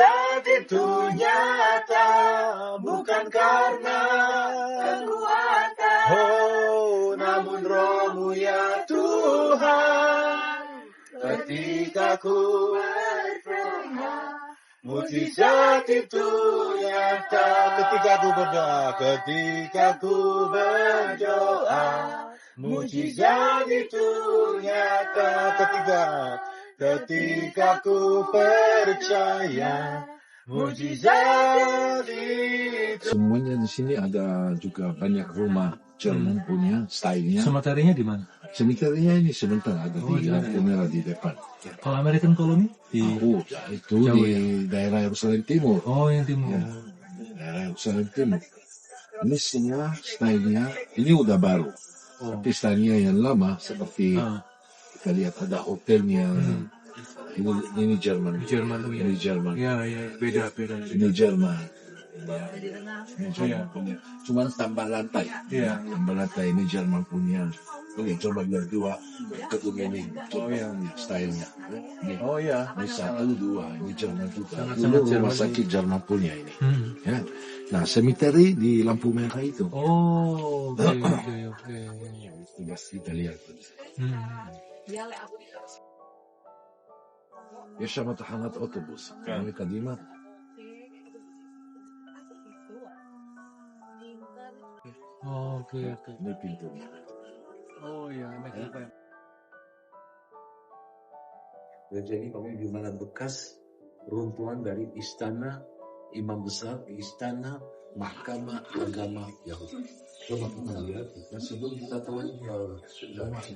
saat itu nyata, bukan karena kekuatan, oh, namun Roh-Mu ya Tuhan. Ketika ku berdoa, mujizat itu nyata. Ketika ku berdoa, mujizat itu nyata. Ketika ku percaya, mujizat itu. Semuanya di sini ada juga banyak rumah Jerman punya stylenya. Semeterinya di mana? Semeterinya ini sebentar ada di lampu merah di depan. Kalau American Colony? Itu di daerah Yerusalem Timur. Oh, yang timur. Ya, daerah Yerusalem Timur. Ini semua stylenya, ini udah baru. Tapi stylenya yang lama seperti kita lihat ada hotelnya. Ini Jerman. Ini Jerman. Ya, beda. Ini Jerman. Cuma tambah lantai. Tambah lantai ini Jerman punya. Oke, coba lihat dua gedung ini. Stylenya. Ini 1, 2. Ini Jerman juga. Dulu rumah sakit Jerman punya ini. Ya. Nah, semiteri di lampu merah itu. Oke. Kita lihat. יש שם תחנת אוטובוס. קדימה. Oke. Ini pintunya. Jadi bagaimana bekas runtuhan dari istana imam besar, istana mahkamah agama Yahudi. Coba kita lihat. Sebelum kita tahu sudah masih.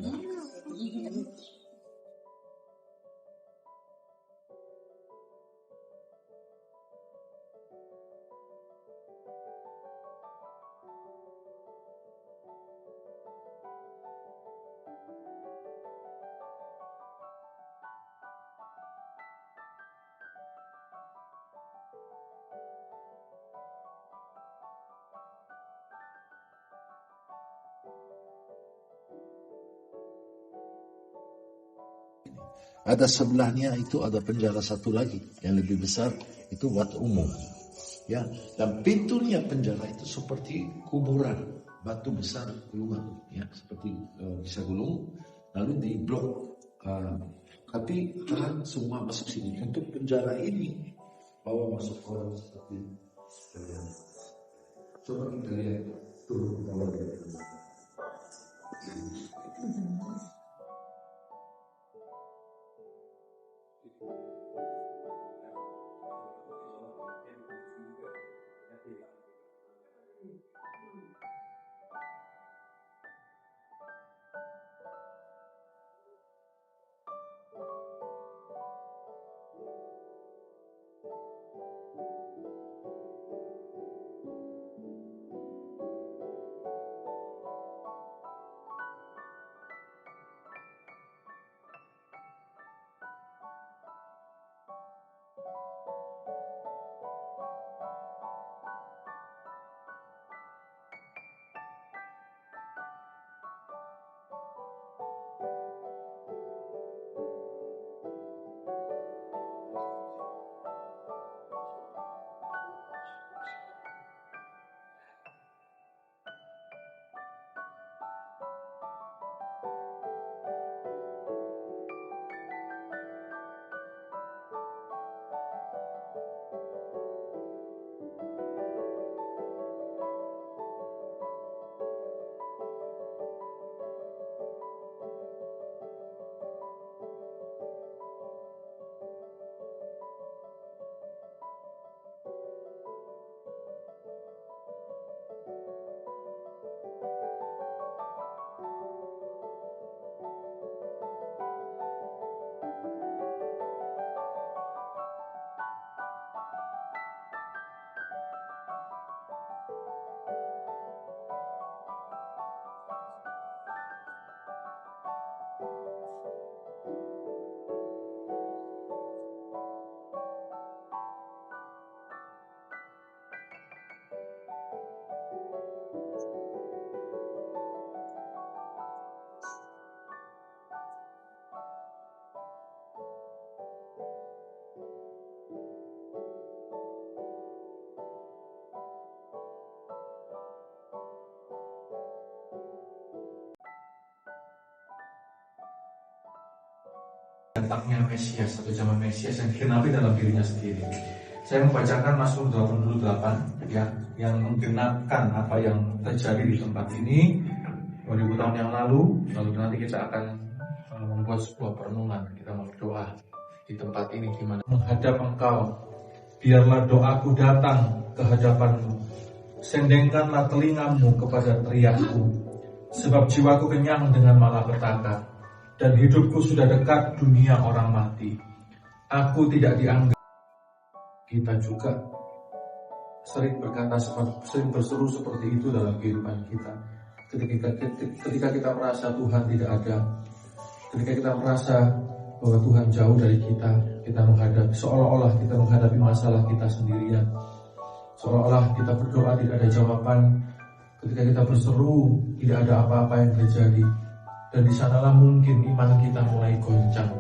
Ada sebelahnya itu ada penjara satu lagi yang lebih besar, itu buat umum. Ya, dan pintunya penjara itu seperti kuburan, batu besar gulungan, ya, seperti bisa gulung, lalu diblok. Tapi tahan semua masuk sini. Untuk penjara ini bawa masuk orang seperti coba kita lihat turun ke bawah. datangnya Mesias atau zaman Mesias yang digenapi dalam dirinya sendiri. Saya membacakan Mazmur 88 ya, yang menggenapkan apa yang terjadi di tempat ini 2000 tahun yang lalu nanti kita akan membuat sebuah perenungan. Kita mau berdoa di tempat ini gimana menghadap Engkau. Biarlah doaku datang ke hadapan-Mu. Sendengkanlah telingamu kepada teriakku, sebab jiwaku kenyang dengan malapetaka, dan hidupku sudah dekat dunia orang mati. Aku tidak dianggap. Kita juga sering berkata, sering berseru seperti itu dalam kehidupan kita. Ketika kita merasa Tuhan tidak ada, ketika kita merasa bahwa Tuhan jauh dari kita menghadapi, seolah-olah kita menghadapi masalah kita sendirian, seolah-olah kita berdoa tidak ada jawaban, ketika kita berseru tidak ada apa-apa yang terjadi, dan di sanalah mungkin iman kita mulai goncang.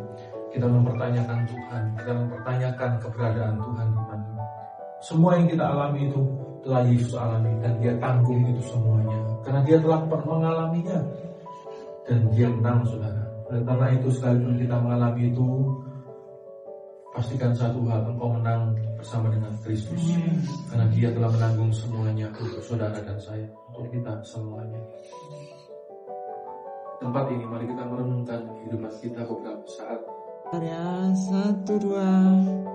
Kita mempertanyakan Tuhan, kita mempertanyakan keberadaan Tuhan di mana. Semua yang kita alami itu telah Yesus alami, dan Dia tanggung itu semuanya, karena Dia telah mengalaminya, dan Dia menang, saudara. Oleh karena itu, sekalipun kita mengalami itu, pastikan satu hal, engkau menang bersama dengan Kristus, karena Dia telah menanggung semuanya untuk saudara dan saya, untuk kita semuanya. Tempat ini, mari kita merenungkan kehidupan kita beberapa saat. Area 1, 2,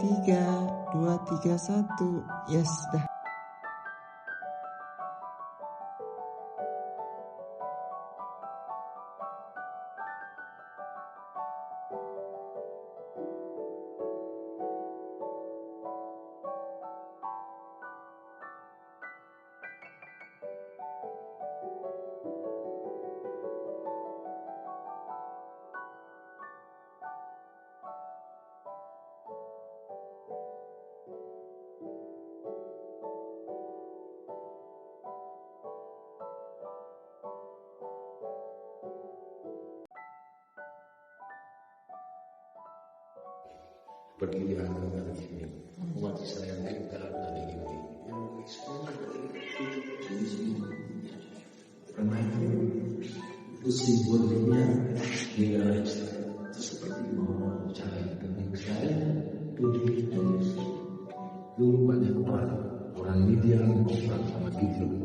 3, 2, 3, 1. Yes, dah. Pergiliran dari sini, umat Israel tinggal dari ini. Yang semua dari sini, karena itu simbolnya negara Israel itu seperti mau cahaya dan Israel itu dulu banyak orang Midian perang sama Gideon,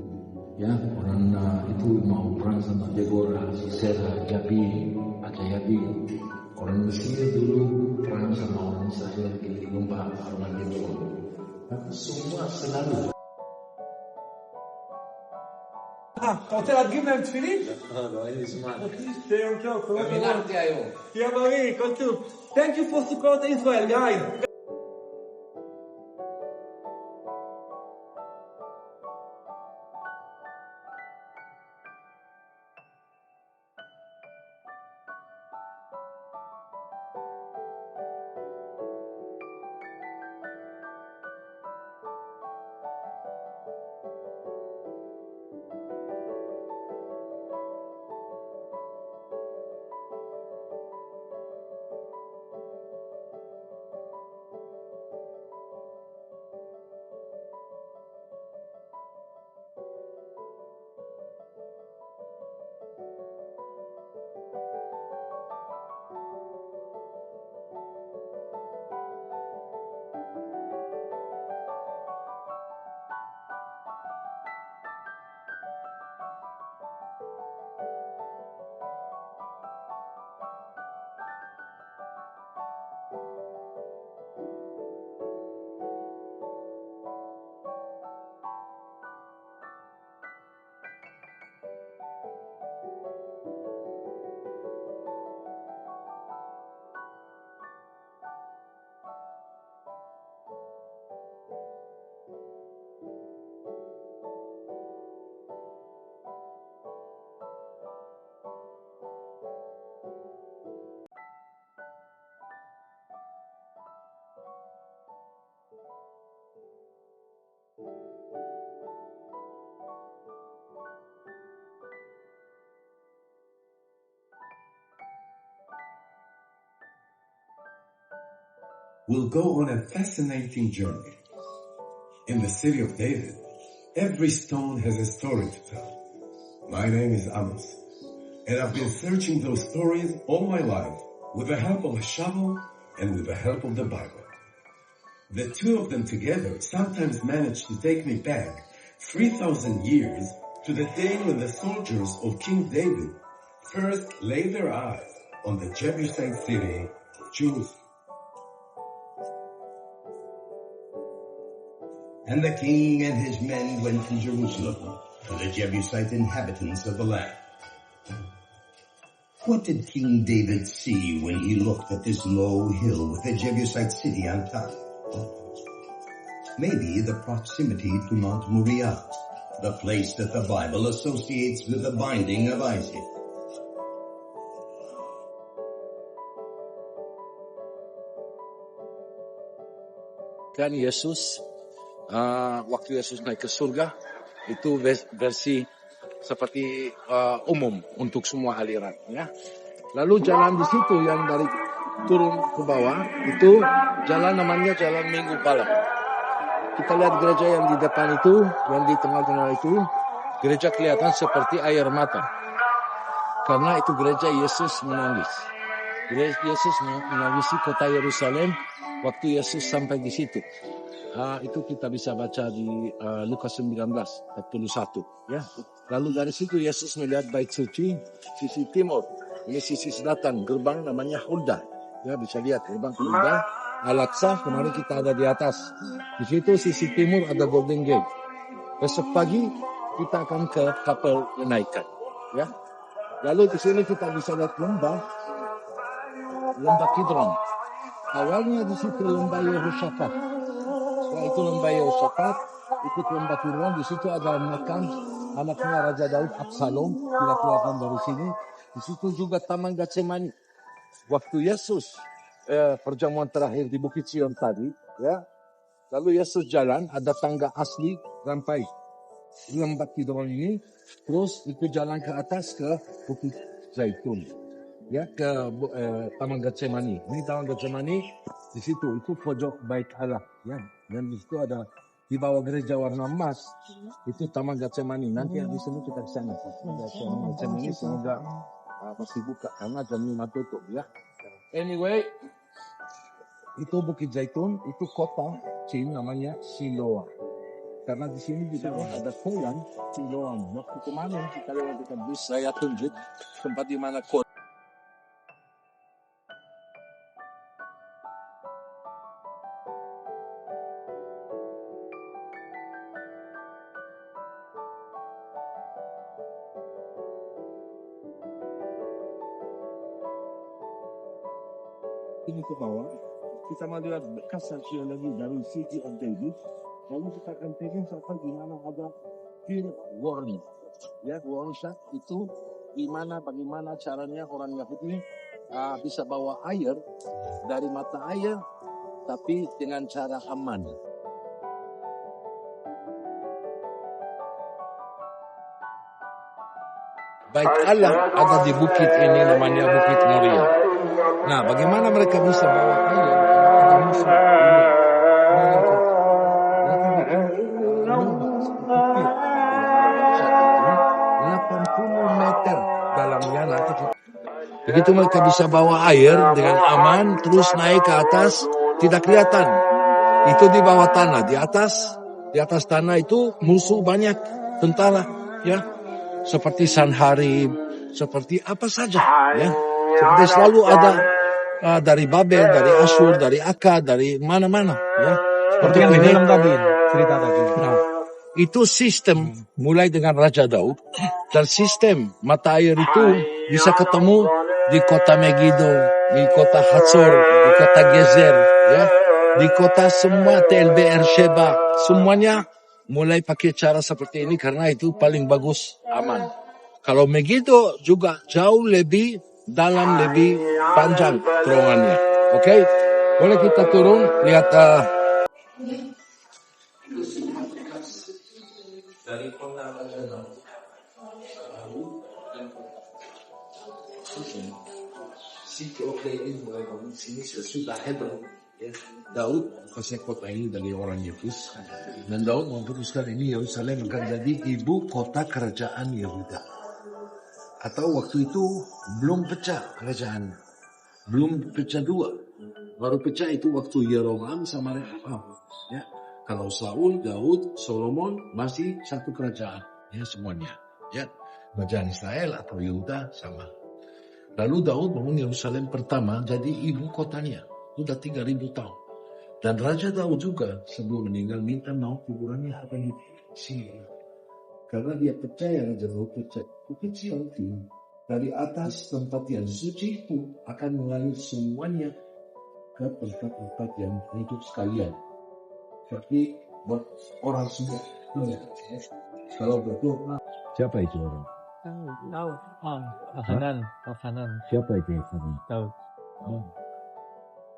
ya orang itu mau perang sama Deborah, Sisera, Yabin, Yabin. Orang Mesir dulu perang sama orang Israel di lembah Armageddon. Tapi semua selalu. אתה רוצה להדגים להם תפילין? לא, אין לי זמן. שיהיה יום טוב, כל הכבוד. חילקתי היום. תהיה בריא, כל טוב. Thank you for support Israel, guys. We'll go on a fascinating journey. In the city of David, every stone has a story to tell. My name is Amos, and I've been searching those stories all my life with the help of a shovel and with the help of the Bible. The two of them together sometimes managed to take me back 3,000 years to the day when the soldiers of King David first laid their eyes on the Jebusite city of Jerusalem. And the king and his men went to Jerusalem, to the Jebusite inhabitants of the land. What did King David see when he looked at this low hill with the Jebusite city on top? Maybe the proximity to Mount Moriah, the place that the Bible associates with the binding of Isaac. Kan Yesus, waktu Yesus naik ke surga, itu versi seperti umum untuk semua aliran, ya. Lalu jalan di situ yang dari turun ke bawah itu jalan namanya Jalan Minggu Palem. Kita lihat gereja yang di depan itu, yang di tengah-tengah itu, gereja kelihatan seperti air mata, karena itu gereja Yesus menangis. Gereja Yesus menangisi kota Yerusalem waktu Yesus sampai di situ. Itu kita bisa baca di Lukas 19:41, ya. Lalu dari situ Yesus melihat bait suci sisi timur. Ini sisi selatan, gerbang namanya Hulda. Ya, bisa lihat gerbang Hulda. Al-Aqsa, kemarin kita ada di atas. Di situ sisi timur ada Golden Gate. Besok pagi kita akan ke kapel kenaikan, ya. Lalu di sini kita bisa lihat lembah Kidron. Awalnya di situ lembah Yehoshafat. Setelah itu lembah Yehoshafat, ikut lembah Kidron. Di situ ada makam anaknya Raja Daud, Absalom, tidak kelihatan dari sini. Di situ juga Taman Getsemani. Waktu Yesus perjamuan terakhir di Bukit Sion tadi, ya. Lalu Yesus jalan, ada tangga asli sampai lembah Kidron ini, terus itu jalan ke atas ke Bukit Zaitun, ya, ke Taman Getsemani. Ini Taman Getsemani, di situ itu pojok bait Allah, ya. Dan di situ ada di bawah gereja warna emas, itu Taman Getsemani. Nanti di sini kita ke sana. Taman Getsemani semoga masih buka karena jam 5 tutup, ya. Anyway, itu Bukit Zaitun, itu kota Chin namanya Siloam. Karena di sini di bawah ada kolam Siloam. Waktu kemarin kita lewat dekat bus, saya tunjuk tempat di mana kota. Ini ke bawah, kita melihat bekas arkeologi dari City of David. Lalu kita akan pegang sampai di mana ada Hill Warning. Ya, Warning itu bagaimana caranya orang Yahudi bisa bawa air dari mata air, tapi dengan cara aman. Bait Allah ada di bukit ini namanya Bukit Moriah. Nah, bagaimana mereka bisa bawa air? Ada musuh. 80 meter dalamnya nanti. Begitu mereka bisa bawa air dengan aman, terus naik ke atas, tidak kelihatan. Itu di bawah tanah, di atas tanah itu musuh banyak, tentara, ya. Seperti Sanharib, seperti apa saja, ya. Seperti selalu ada dari Babel, dari Asyur, dari Akkad, dari mana-mana, ya. Seperti yang ini tadi, cerita tadi. Nah, itu sistem mulai dengan Raja Daud, dan sistem mata air itu bisa ketemu di kota Megiddo, di kota Hatzor, di kota Gezer, ya, di kota semua Tel Beersheba, semuanya mulai pakai cara seperti ini karena itu paling bagus, aman. Kalau Megiddo juga jauh lebih dalam, lebih panjang terowongannya. Oke, boleh kita turun lihat dari kota Raja Daud. City of David mulai bangun sini sesudah Hebron. Ya. Daud kasih kota ini dari orang Yebus, dan Daud memutuskan ini Yerusalem akan jadi ibu kota kerajaan Yehuda. Atau waktu itu belum pecah kerajaan. belum pecah dua. Baru pecah itu waktu Yeroboam sama Rehoboam. Ya, kalau Saul, Daud, Solomon masih satu kerajaan. Ya, semuanya. Ya, kerajaan Israel atau Yehuda sama. Lalu Daud bangun Yerusalem pertama jadi ibu kotanya. Sudah 3.000 tahun. Dan Raja Daud juga sebelum meninggal minta mau kuburannya apa di sini. Karena dia percaya Raja Daud percaya kecil itu dari atas tempat yang suci itu akan mengalir semuanya ke tempat-tempat yang hidup sekalian. Tapi buat orang semua. Kalau betul, siapa itu orang? Tahu. Hanan. Siapa itu Hanan? Tahu.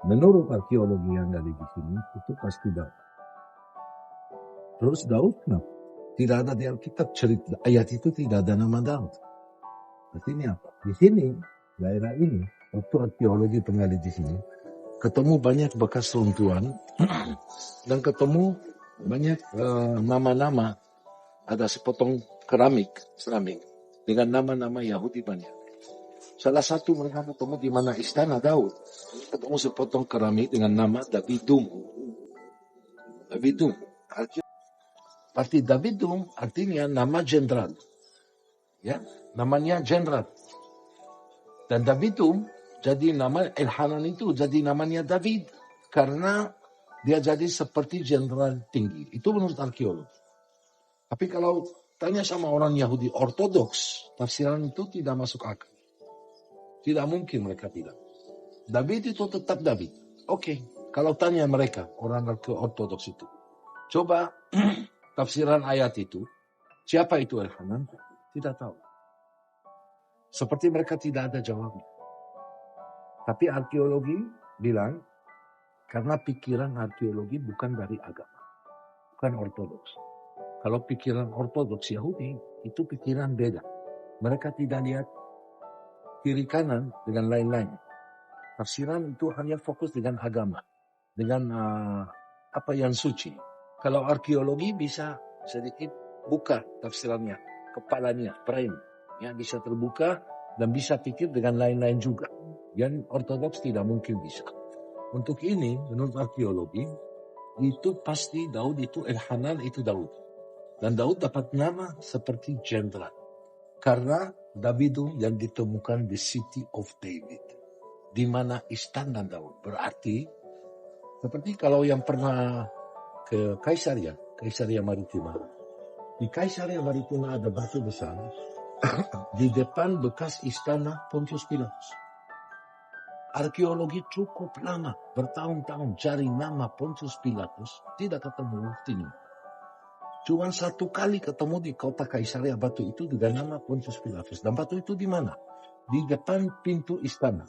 Menurut arkeologi yang ada di sini, itu pasti Daud. Terus Daud, kenapa? Tidak ada di Alkitab cerita ayat itu, tidak ada nama Daud. Artinya apa? Di sini, daerah ini, waktu arkeologi penggali di sini, ketemu banyak bekas runtuhan dan ketemu banyak nama-nama. Ada sepotong keramik dengan nama-nama Yahudi banyak. Salah satu mereka ketemu di mana istana Daud. Ketemu sepotong keramik dengan nama Davidum. Arti Davidum artinya nama jenderal. Ya, namanya jenderal. Dan Davidum jadi nama Elhanan itu jadi namanya David karena dia jadi seperti jenderal tinggi. Itu menurut arkeolog. Tapi kalau tanya sama orang Yahudi ortodoks, tafsiran itu tidak masuk akal. Tidak mungkin mereka bilang. David itu tetap David. Oke, kalau tanya mereka, orang ortodoks itu. Coba tafsiran ayat itu, siapa itu Elhanan? Tidak tahu. Seperti mereka tidak ada jawabnya. Tapi arkeologi bilang, karena pikiran arkeologi bukan dari agama. Bukan ortodoks. Kalau pikiran ortodoks Yahudi, itu pikiran beda. Mereka tidak lihat kiri kanan dengan lain-lain. Tafsiran itu hanya fokus dengan agama. Dengan apa yang suci. Kalau arkeologi bisa sedikit buka tafsirannya. Kepalanya, brain. Ya, bisa terbuka dan bisa pikir dengan lain-lain juga. Yang ortodoks tidak mungkin bisa. Untuk ini, menurut arkeologi, itu pasti Daud itu Elhanan itu Daud. Dan Daud dapat nama seperti jenderal. Karena Davidum yang ditemukan di City of David. Di mana istana Daud. Berarti, seperti kalau yang pernah ke Kaisaria Maritima. Di Kaisaria Maritima ada batu besar. Di depan bekas istana Pontius Pilatus. Arkeologi cukup lama. Bertahun-tahun cari nama Pontius Pilatus. Tidak ketemu buktinya. Cuma satu kali ketemu di kota Kaisaria batu itu dengan nama Pontius Pilatus. Dan batu itu di mana? Di depan pintu istana.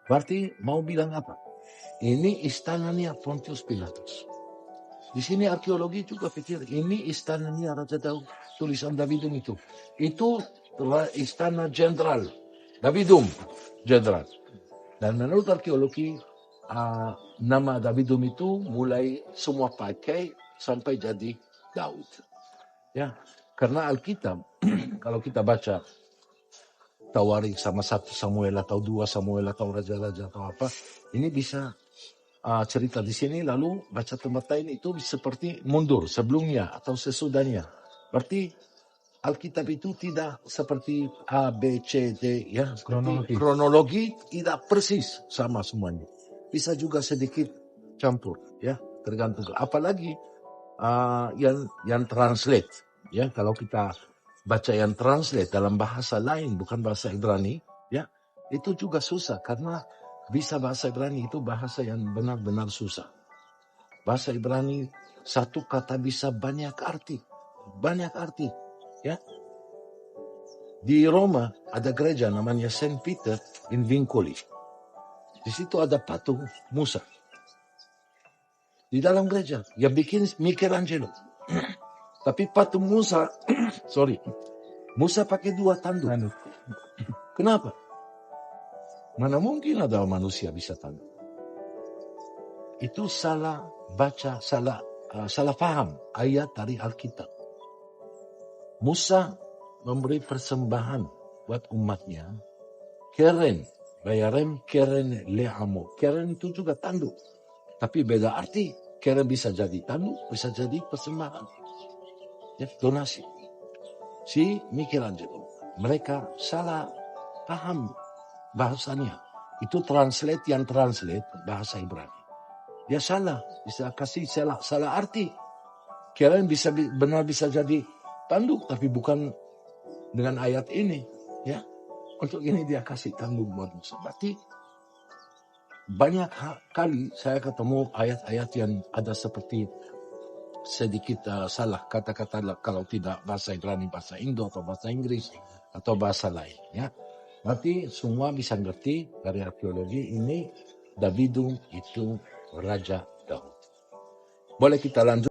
Berarti mau bilang apa? Ini istananya Pontius Pilatus. Di sini arkeologi juga pikir ini istananya Raja Daud. Tulisan Davidum itu. Itu istana jenderal. Davidum jenderal. Dan menurut arkeologi nama Davidum itu mulai semua pakai sampai jadi Daud. Ya, karena Alkitab kalau kita baca Tawarik sama 1 Samuel atau 2 Samuel atau raja-raja atau apa, ini bisa cerita di sini lalu baca tempat lain itu seperti mundur sebelumnya atau sesudahnya. Berarti Alkitab itu tidak seperti A, B, C, D ya, kronologi tidak persis sama semuanya. Bisa juga sedikit campur ya, tergantung. Apalagi yang translate ya, kalau kita baca yang translate dalam bahasa lain bukan bahasa Ibrani ya, itu juga susah karena bisa bahasa Ibrani itu bahasa yang benar-benar susah. Bahasa Ibrani satu kata bisa banyak arti ya. Di Roma ada gereja namanya Saint Peter in Vincoli. Di situ ada patung Musa. Di dalam gereja yang bikin Michelangelo. Tapi patung Musa, Musa pakai 2 tanduk. Kenapa? Mana mungkin ada manusia bisa tanduk? Itu salah baca, salah paham ayat dari Alkitab. Musa memberi persembahan buat umatnya, keren Bayarem keren leamo. Keren itu juga tanduk. Tapi beda arti. Keren bisa jadi tanduk, bisa jadi persembahan. Ya, donasi. Si Michelangelo. Mereka salah paham bahasanya. Itu yang translate bahasa Ibrani. Dia salah. Bisa kasih salah arti. Keren benar bisa jadi tanduk. Tapi bukan dengan ayat ini. Ya. Untuk ini dia kasih tanduk buat Musa. Berarti banyak kali saya ketemu ayat-ayat yang ada seperti sedikit salah kata-kata kalau tidak bahasa Ibrani, bahasa Indo atau bahasa Inggris atau bahasa lain. Ya, nanti semua bisa ngerti dari arkeologi ini Davidum itu Raja Daud. Boleh kita lanjut?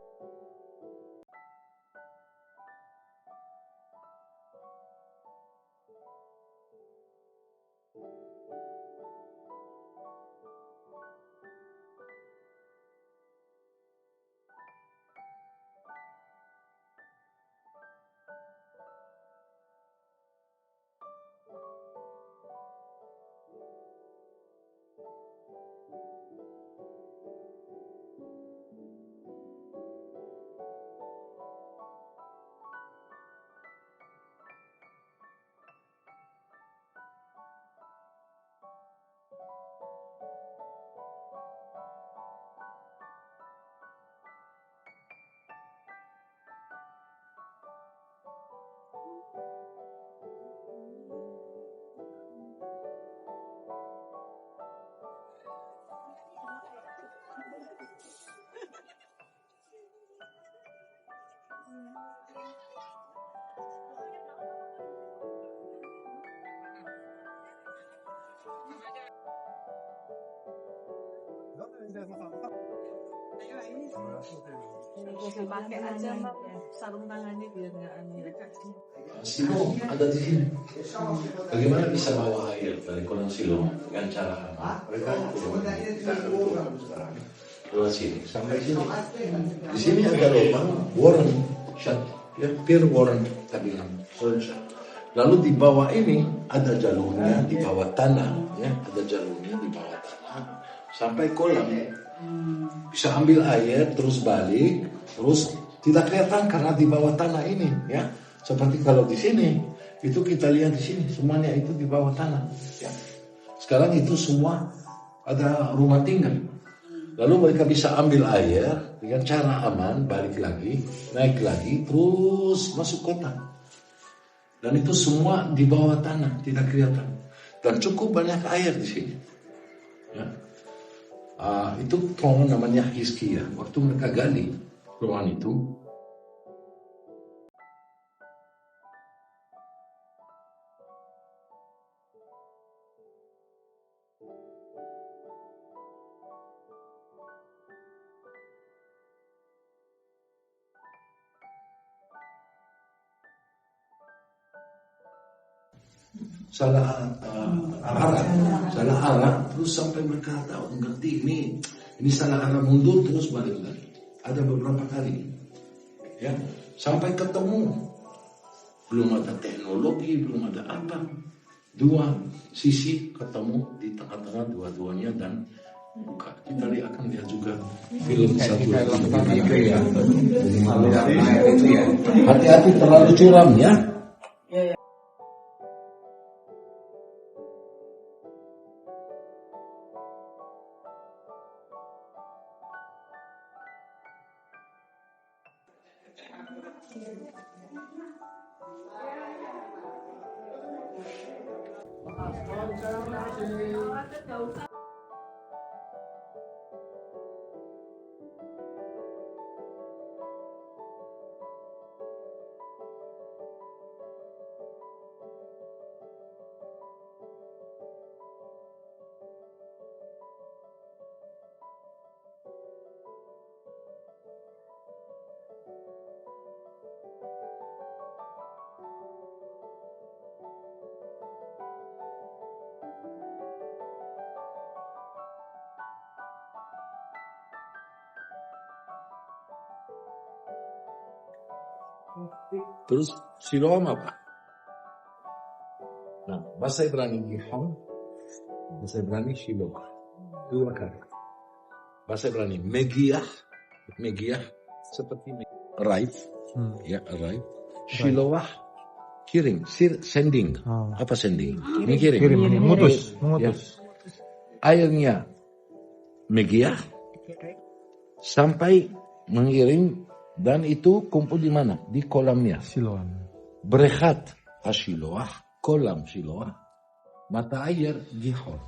Pakai aja Mbak sarung tangannya biar nggak aneh. Silo ada di sini. Bagaimana bisa bawa air dari kolam Silo dengan cara mereka lewat sini sampai sini. Di sini ada lubang Warren shot, ya pier Warren tadi bilang. Lalu di bawah ini ada jalurnya di bawah tanah, ya ada jalurnya di bawah tanah sampai kolam. Bisa ambil air terus balik, terus tidak kelihatan karena di bawah tanah ini, ya. Seperti kalau di sini, itu kita lihat di sini semuanya itu di bawah tanah, ya. Sekarang itu semua ada rumah tinggal. Lalu mereka bisa ambil air dengan cara aman, balik lagi, naik lagi, terus masuk kota. Dan itu semua di bawah tanah, tidak kelihatan. Dan cukup banyak air di sini, ya. Itu terowongan namanya Hizkia. Waktu mereka gali terowongan itu, salah arah, terus sampai mereka tahu ngerti ini salah arah, mundur terus balik lagi. Ada beberapa kali, ya, sampai ketemu. Belum ada teknologi, belum ada apa. Dua sisi ketemu di tengah-tengah dua-duanya dan buka. Kita akan lihat juga film satu itu ya. Hati-hati terlalu curam ya. Terus Siloam apa? Nah, bahasa Ibrani Gihon Bahasa Ibrani Shiloah. 2 kali. Bahasa Ibrani Megiah seperti arrive, ya arrive. Shiloah kirim, sending. Apa sending? Mengirim. Mengutus. Ya. Airnya Megiah sampai mengirim dan itu kumpul di mana? Di kolamnya. Siloam. Berehat Shiloah, kolam Shiloah. Mata air Gihon.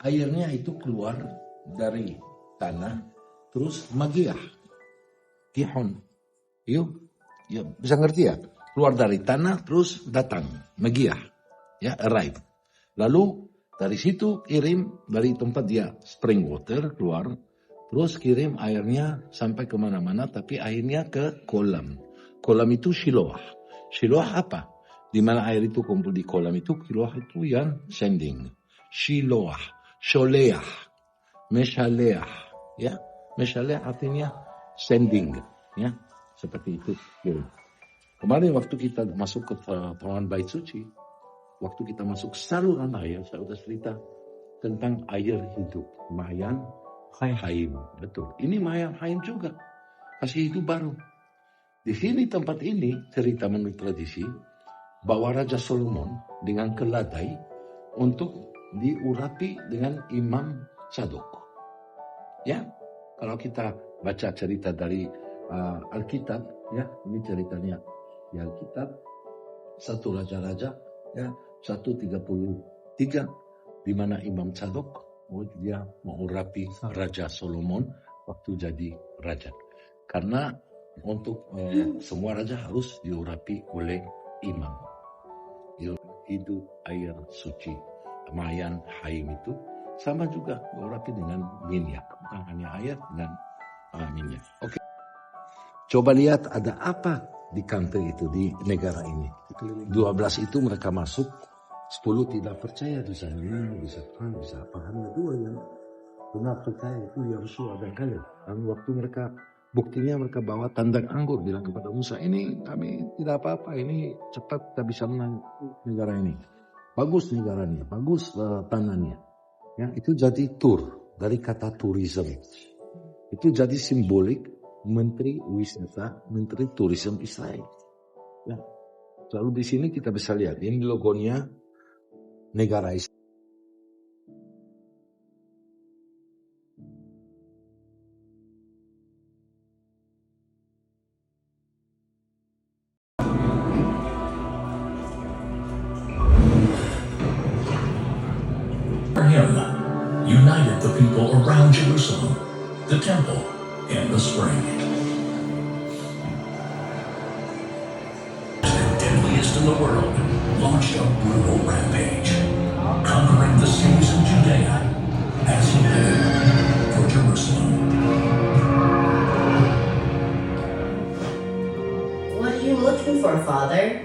Airnya itu keluar dari tanah terus Magiah. Gihon. Yuk, ya, bisa ngerti ya? Keluar dari tanah terus datang Magiah. Ya, arrive. Lalu dari situ kirim dari tempat dia spring water keluar, terus kirim airnya sampai kemana-mana, tapi airnya ke kolam. Kolam itu Shiloah. Shiloah apa? Di mana air itu kumpul di kolam itu, Shiloah itu yang sending. Shiloah, Sholeah, Meshaleah, ya, Meshaleah artinya sending, ya, seperti itu. Kemarin waktu kita masuk ke Taman Bait Suci, waktu kita masuk saluran air, saya sudah cerita tentang air hidup, Mayan Haim. Betul. Ini Mayan Haim juga. Kasih hidup baru. Di sini tempat ini, cerita menurut tradisi, bawa Raja Solomon dengan keledai untuk diurapi dengan Imam Sadok. Ya, kalau kita baca cerita dari Alkitab, ya, ini ceritanya di Alkitab, satu raja-raja, ya, 1:33, di mana Imam Sadok dia mengurapi Raja Solomon waktu jadi raja. Karena untuk semua raja harus diurapi oleh imam. Hidup air suci, Mayan Haim itu sama juga diurapi dengan minyak, bukan hanya air dan minyak. Oke. Coba lihat ada apa di country itu, di negara ini. 12 itu mereka masuk, 10 tidak percaya di sana, bisa perang, bisa apa. Hanya 2 yang benar percaya, itu Yosua dan Kaleb. Dan waktu mereka, buktinya mereka bawa tandang anggur, bilang kepada Musa, ini kami tidak apa-apa, ini cepat kita bisa menang negara ini. Bagus negaranya, bagus tanahnya. Ya, itu jadi tur, dari kata tourism. Itu jadi simbolik Menteri Wisata, Menteri Tourism Israel. Ya. Lalu di sini kita bisa lihat, ini logonya negara Israel. Him united the people around Jerusalem, the temple, and the spring. The deadliest in the world launched a brutal rampage, conquering the cities of Judea as he headed for Jerusalem. What are you looking for, Father?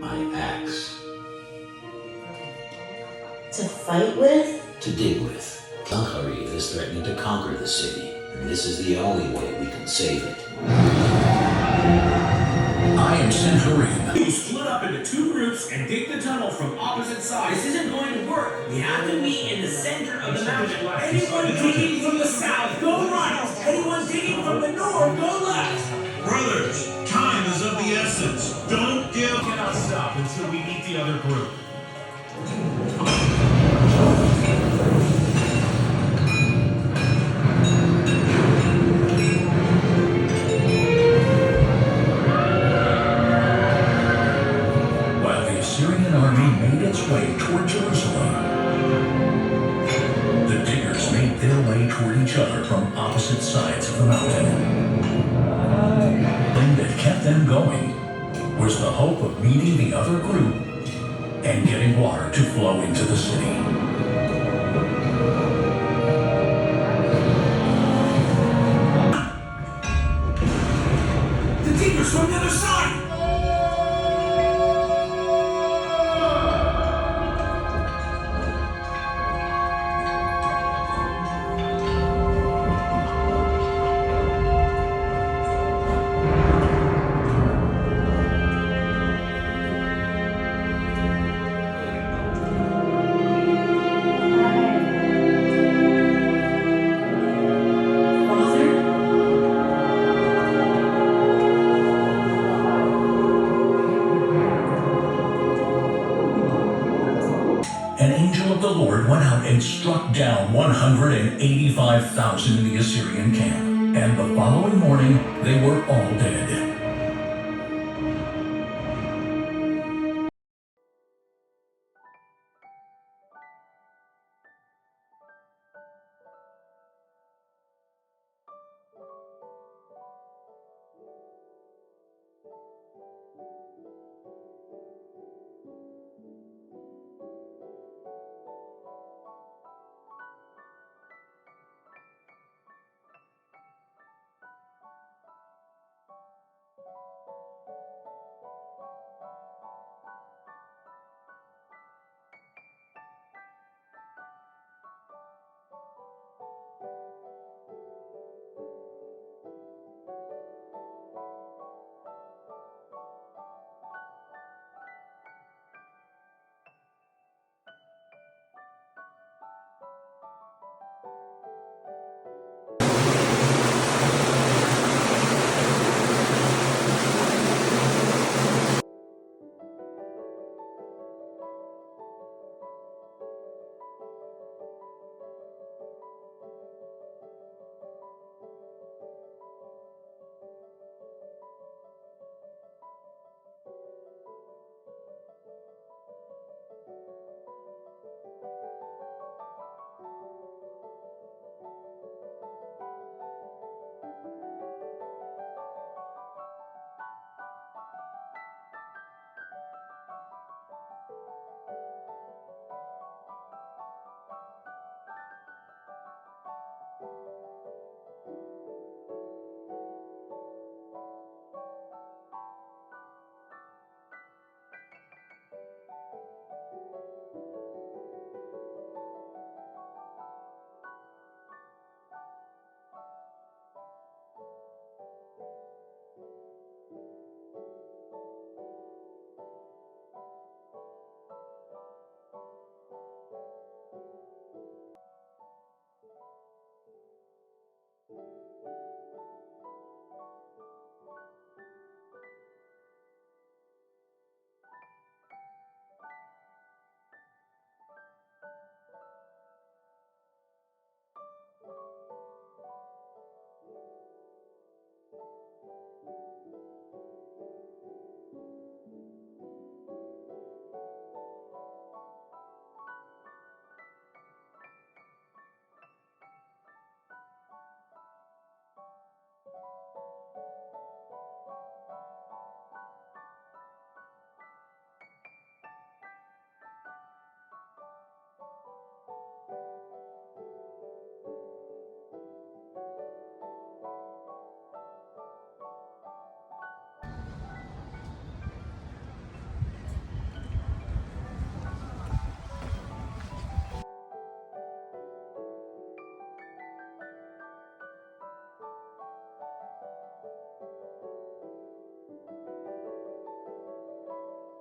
My axe. To fight with? To dig with. Sanherib is threatening to conquer the city, and this is the only way we can save it. I am Sanherib. You split up into 2 groups and dig the tunnel from opposite sides. This isn't going to work. We have to meet in the center of the mountain. Anyone digging from the south, go right. Anyone digging from the north, go left. Brothers, time is of the essence. Don't give. We cannot stop until we meet the other group. While the Assyrian army made its way toward Jerusalem, the diggers made their way toward each other from opposite sides of the mountain. The thing that kept them going was the hope of meeting the other group and getting water to flow into the city. The diggers from the other side! went out and struck down 185,000 in the Assyrian camp. And the following morning, they were all dead.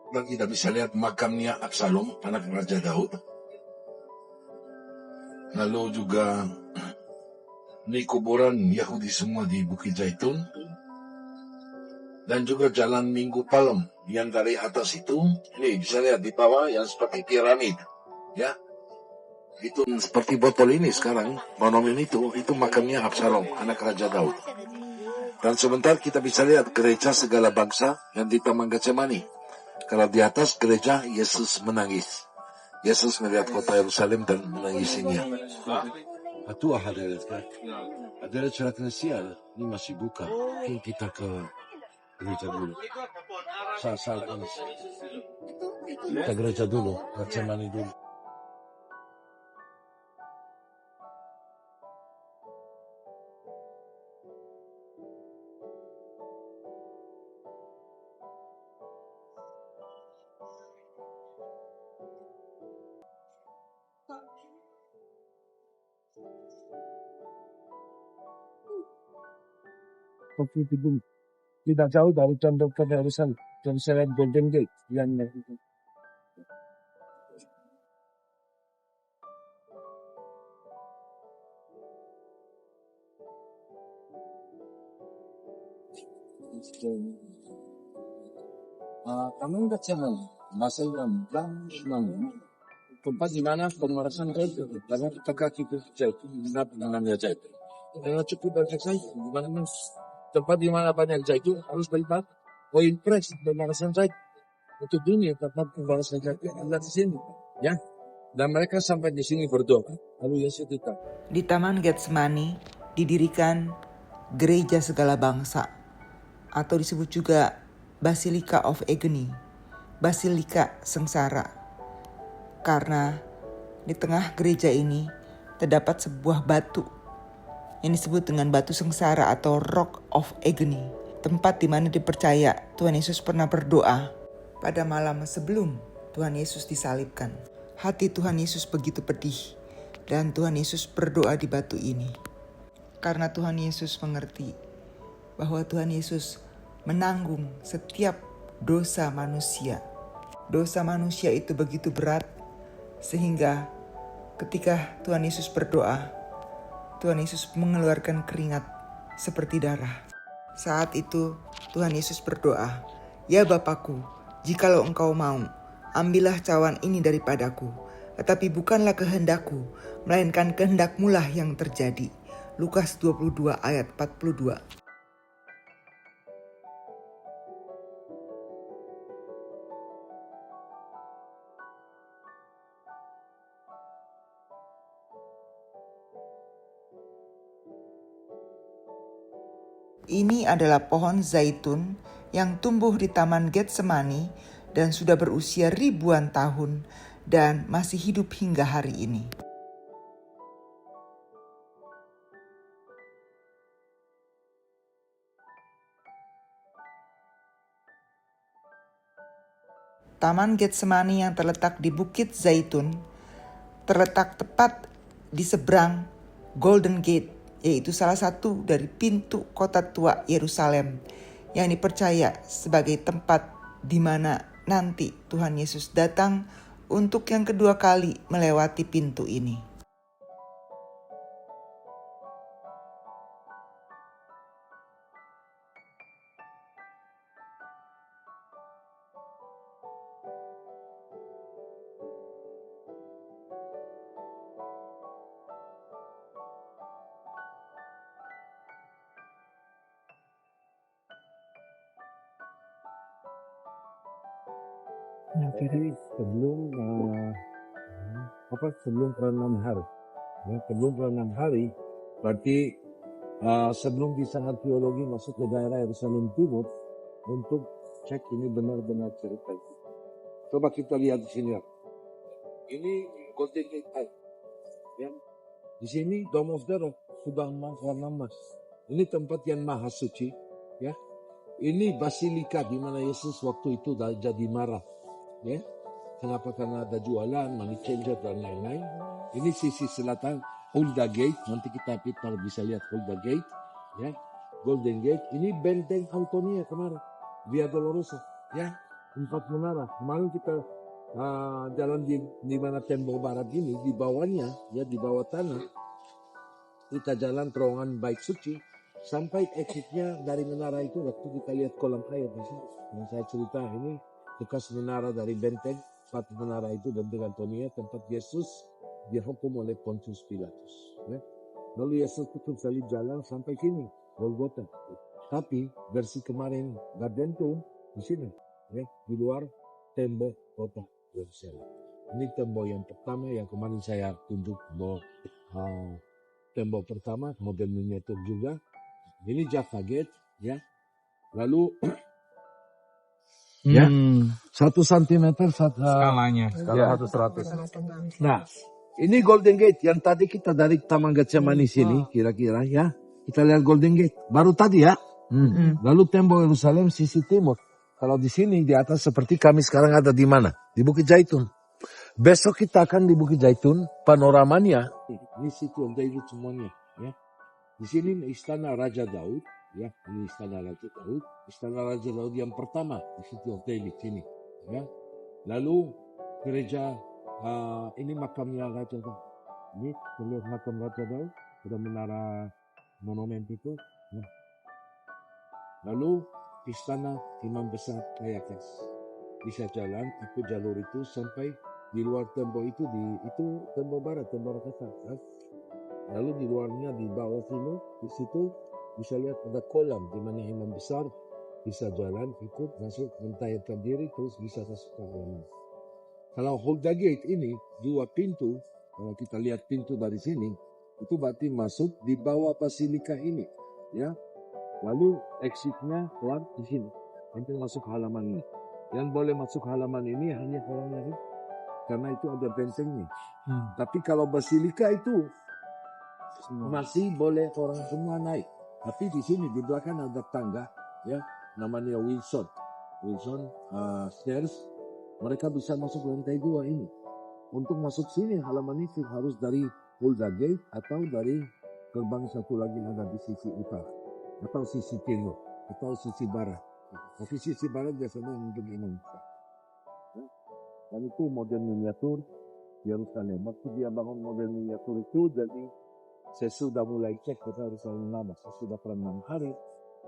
Dan kita bisa lihat makamnya Absalom, anak Raja Daud. Lalu juga ini kuburan Yahudi semua di Bukit Zaitun. Dan juga jalan Minggu Palem yang dari atas itu, ini bisa lihat di bawah yang seperti piramid. Ya, itu seperti botol ini sekarang, monumen itu makamnya Absalom, anak Raja Daud. Dan sebentar kita bisa lihat gereja segala bangsa yang di Taman Getsemani. Kalau di atas gereja, Yesus menangis. Yesus melihat kota Yerusalem dan menangisinya. Itu hadirat kan? Hadirat surat Knesia ini masih buka. Kita ke gereja dulu. Kita gereja dulu, Getsemani dulu. Tidak jauh dari Condong ke Jerusalem Golden Gate yang Taman Getsemani, masa yang tempat di mana pemerasan itu, karena kaki jatuh, namanya jatuh. Karena cukup banyak zaitun, di mana tempat di mana banyak zaitun harus melihat oil press pemerasan zaitun. Untuk dunia tempat pemerasan zaitun ada di sini, ya. Dan mereka sampai di sini berdoa. Lalu Yesus datang. Di Taman Getsemani didirikan gereja segala bangsa, atau disebut juga Basilica of Agony, Basilika Sengsara. Karena di tengah gereja ini terdapat sebuah batu yang disebut dengan batu sengsara atau Rock of Agony, tempat di mana dipercaya Tuhan Yesus pernah berdoa pada malam sebelum Tuhan Yesus disalibkan. Hati Tuhan Yesus begitu pedih dan Tuhan Yesus berdoa di batu ini. Karena Tuhan Yesus mengerti bahwa Tuhan Yesus menanggung setiap dosa manusia. Dosa manusia itu begitu berat sehingga ketika Tuhan Yesus berdoa, Tuhan Yesus mengeluarkan keringat seperti darah. Saat itu Tuhan Yesus berdoa, "Ya Bapakku, jikalau Engkau mau, ambillah cawan ini daripadaku, tetapi bukanlah kehendakku, melainkan kehendak-Mu lah yang terjadi." Lukas 22 ayat 42. Ini adalah pohon zaitun yang tumbuh di Taman Getsemani dan sudah berusia ribuan tahun dan masih hidup hingga hari ini. Taman Getsemani yang terletak di Bukit Zaitun terletak tepat di seberang Golden Gate, yaitu salah satu dari pintu kota tua Yerusalem yang dipercaya sebagai tempat di mana nanti Tuhan Yesus datang untuk yang kedua kali melewati pintu ini. Ya, jadi sebelum sebelum per-6 hari, ya, sebelum per-6 hari, berarti sebelum di saat teologi masuk ke daerah Yerusalem Timur untuk cek ini benar-benar cerita. Coba kita lihat di sini. Ini Golden Gate, ya. Di sini Dome of the Rock sudah warna emas. Ini tempat yang maha suci, ya. Ini basilika di mana Yesus waktu itu jadi marah. Ya, kenapa? Karena ada jualan, money changer dan lain-lain. Ini sisi selatan, Hulda Gate. Nanti kita bisa lihat Hulda Gate, ya, Golden Gate. Ini benteng Antonia kemarin, Via Dolorosa, ya, 4 menara. Kemarin kita jalan di mana tembok barat ini, di bawahnya, ya, di bawah tanah, kita jalan terowongan Bait Suci sampai exitnya dari menara itu. Waktu kita lihat kolam air di sini, yang saya cerita ini. Bekas menara dari benteng, satu menara itu benteng Antonia, tempat Yesus dihukum oleh Pontius Pilatus. Ya. Lalu Yesus tutup salib jalan sampai sini, Golgota. Tapi versi kemarin Garden Tomb di sini, ya, di luar tembok kota Yerusalem. Ini tembok yang pertama yang kemarin saya tunjuk, tembok pertama, model miniatur juga. Ini Jaffa Gate, ya. Lalu ya, 1 cm Skalanya, skala 1/100. Nah, ini Golden Gate yang tadi kita dari Taman Getsemani sini, kira-kira, ya. Kita lihat Golden Gate, baru tadi, ya. Lalu tembok Yerusalem sisi timur. Kalau di sini di atas seperti kami sekarang ada di mana? Di Bukit Zaitun. Besok kita akan di Bukit Zaitun, panoramanya ini City of David semuanya, ya. Di sini istana Raja Daud. Ya, ini istana Raja Daud. Istana Raja Daud yang pertama di City of David sini, ya. Lalu gereja ini makamnya Raja Daud. Ini terlihat makam Raja Daud, ada menara monumen itu. Ya. Lalu istana Imam Besar Kayakes. Bisa jalan ikut jalur itu sampai di luar tembok itu tembok barat, tembok kata. Kan? Lalu di luarnya di bawah sini, di situ bisa lihat ada kolam di mana imam besar bisa jalan ikut masuk mentayarkan diri terus bisa masuk ke halaman. Kalau Hulda Gate ini 2 pintu, kalau kita lihat pintu dari sini, itu berarti masuk di bawah basilika ini, ya. Lalu exitnya keluar di sini, nanti masuk halaman ini. Yang boleh masuk halaman ini hanya orang yang karena itu ada bentengnya. Tapi kalau basilika itu masih boleh orang semua naik. Tapi di sini di belakang ada tangga, ya, namanya Wilson stairs. Mereka bisa masuk lantai 2 ini. Untuk masuk sini halaman itu harus dari Hulda Gate atau dari gerbang satu lagi yang ada di sisi utara atau sisi timur atau sisi barat. Tapi sisi barat biasanya untuk Indonesia. Dan itu model miniatur Yerusalem. Waktu dia bangun model miniatur itu, jadi saya sudah mulai cek kota Yerusalem lama. Saya sudah pernah 6 hari.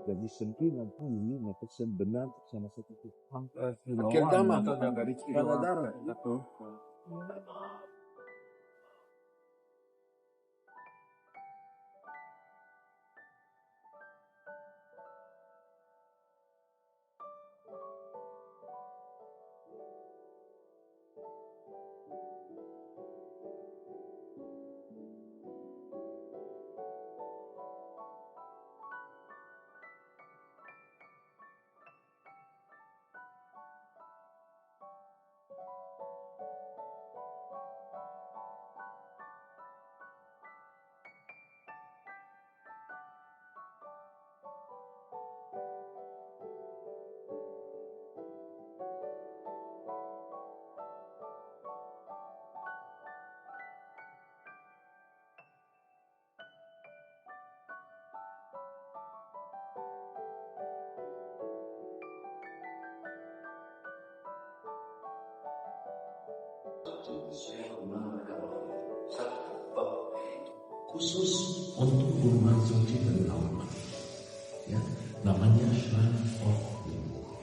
Jadi 95% benar sama seperti itu. Akhir zaman dari darah itu. Khusus untuk umat suci dan Allah, ya, namanya Shrine of the Book.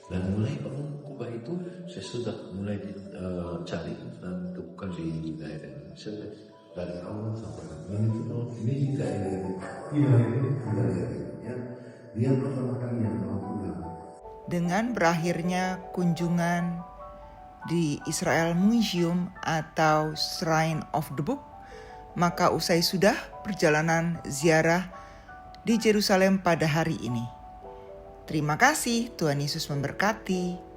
Dan mulai bangun kubah itu saya sudah mulai cari dan temukan di daerah Indonesia dari awal sampai ini juga ya, dia pertama kali yang pulang. Dengan berakhirnya kunjungan di Israel Museum atau Shrine of the Book, maka usai sudah perjalanan ziarah di Yerusalem pada hari ini. Terima kasih, Tuhan Yesus memberkati.